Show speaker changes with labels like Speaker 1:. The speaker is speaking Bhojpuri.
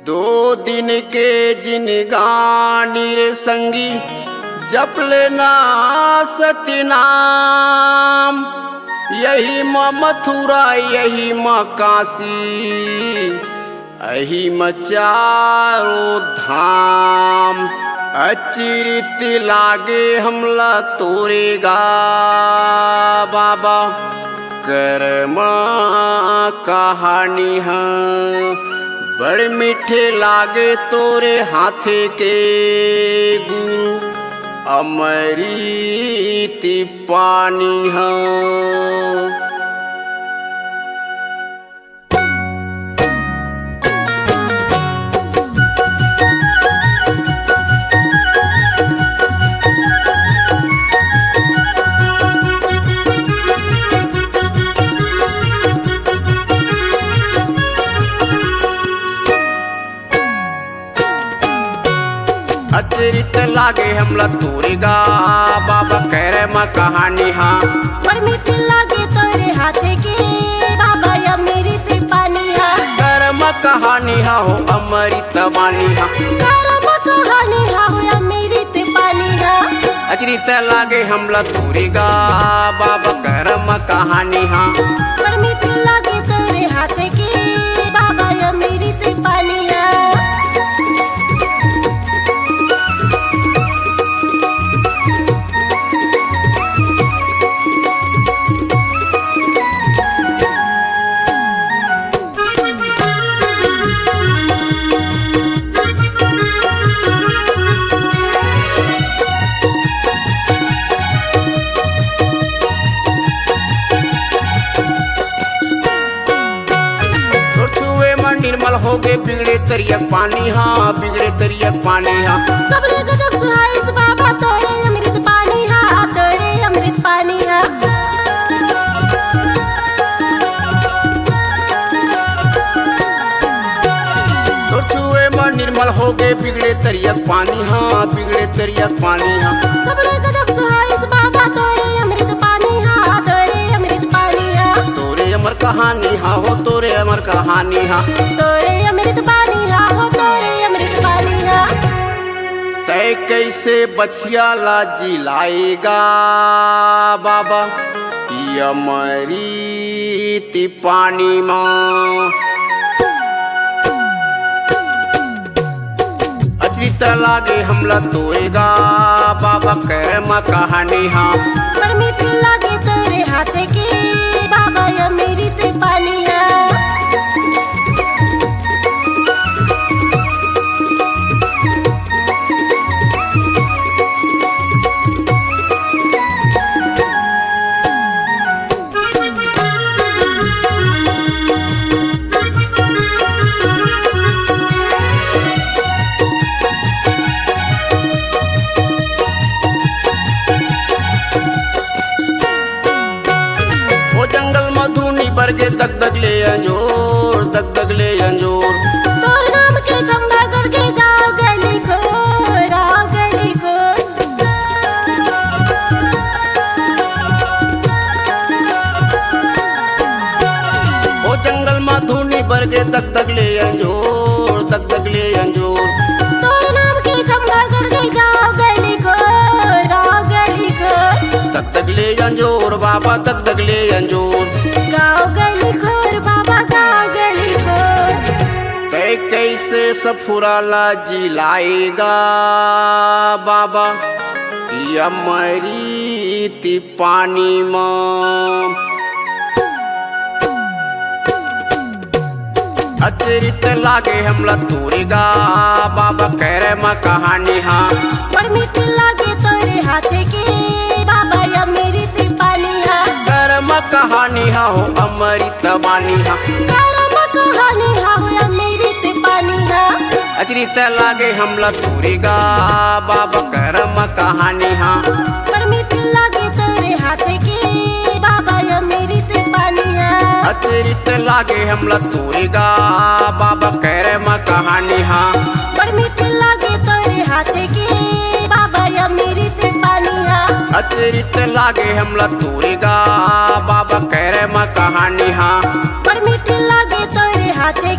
Speaker 1: दो दिन के जिनगानी रे संगी जप लेना सतनाम। यही माँ मथुरा यही माँ काशी यही माँ चारों धाम। अचिरित लागे हमला तोरेगा बाबा कर्मा कहानी है। बड़ मीठे लागे तोरे हाथे के गुरु अमृत पानी है। अचरित लागे हमला तोरेगा बाबा करे माँ कहानी हाँ।
Speaker 2: बड़ मीठी लागे तोरे हाथे के बाबा अमृत पानी हाँ।
Speaker 1: कर्म कहानी हाँ हो अमृत वाणी हाँ।
Speaker 2: कर्म कहानी हाँ हो अमृत पानी हाँ।
Speaker 1: अचरित लागे हमला तोरेगा बाबा कर्म कहानी हाँ।
Speaker 2: बड़ मीठी लागे तोरे हाथे के बाबा अमृत पानी हाँ।
Speaker 1: निर्मल हो गए बिगड़े तरियक पानी हाँ बिगड़े तरियक पानी हाँ।
Speaker 2: सब लोग जब सुहाइस बाबा तोरे अमृत पानी हाँ तोरे अमृत पानी हाँ।
Speaker 1: तो छुए मन निर्मल हो गए बिगड़े तरियक पानी हाँ बिगड़े तरियक पानी हाँ।
Speaker 2: सब लोग जब सुहाइस बाबा तोरे अमृत पानी हाँ तोरे अमृत पानी हाँ।
Speaker 1: तोरे अमर कहानी हाँ हो तोरे अमर कहानी हाँ।
Speaker 2: तोरे अमृत पानी हाँ हो तोरे अमृत पानी हाँ।
Speaker 1: तय कैसे बछिया ला जिलाएगा बाबा ये अमृत पानी माँ। अचरित लागे हमला तोरेगा बाबा कर्म कहानी हाँ।
Speaker 2: बड़ मीठी लागे तोरे हाथे के बाबा अमृत पानी हाँ।
Speaker 1: जंगल मधुनी बरगे दग दग ले अंजोर दग दग ले अंजोर।
Speaker 2: तोर नाम के खंभा करके गाँव गली खोर गाँव गली खोर।
Speaker 1: ओ जंगल मधुनी बरगे दग दग ले अंजोर दग दग ले अंजोर।
Speaker 2: तोर नाम के खंभा करके गाँव गली खोर गाँव गली खोर।
Speaker 1: दग दग ले अंजोर बाबा दग दग ले अंजोर।
Speaker 2: गाँव गली खोर बाबा गाँव गली खोर।
Speaker 1: तय कैसे सफुराला जिलाएगा बाबा ये अमृत पानी माँ। अचरित लागे हमला तोरेगा बाबा करे माँ कहानी हाँ।
Speaker 2: बड़ मीठी लागे तोरे हाथे के बाबा अमृत पानी हाँ।
Speaker 1: कर्म कहानी हाँ हो अमृत वाणी हाँ।
Speaker 2: कर्म कहानी हाँ हो अमृत पानी हाँ।
Speaker 1: अचरित लागे हमला तोरेगा बाबा कर्म कहानी हाँ।
Speaker 2: बड़ मीठी लागे तोरे हाथे के बाबा अमृत पानी हाँ।
Speaker 1: अचरित लागे हमला तोरेगा बाबा कर्म कहानी हाँ।
Speaker 2: बड़ मीठी लागे तोरे हाथे के बाबा अमृत पानी हाँ।
Speaker 1: अचरित लागे हमला तोरेगा बाबा करे माँ कहानी हाँ।
Speaker 2: बड़ मीठी लागे तोरे हाथे